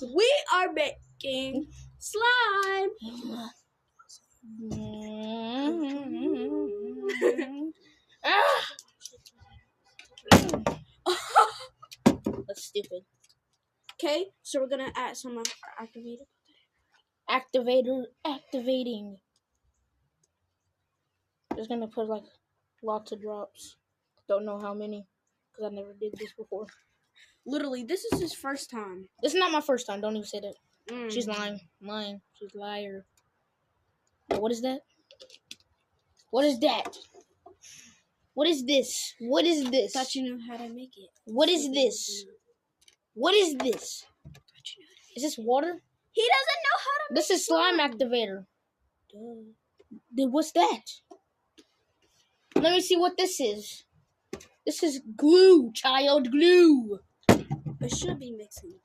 We are making slime. That's stupid. Okay, so we're gonna add some activator. Activating. Just gonna put like lots of drops. Don't know how many, because I never did this before. Literally, this is his first time. This is not my first time. Don't even say that. She's lying. She's a liar. What is that? What is that? What is this? What is this? Thought you knew how to make it. What is this? What is this? Is this water? He doesn't know how to make This is slime activator. Then what's that? Let me see what this is. This is glue, child, glue. It should be mixing.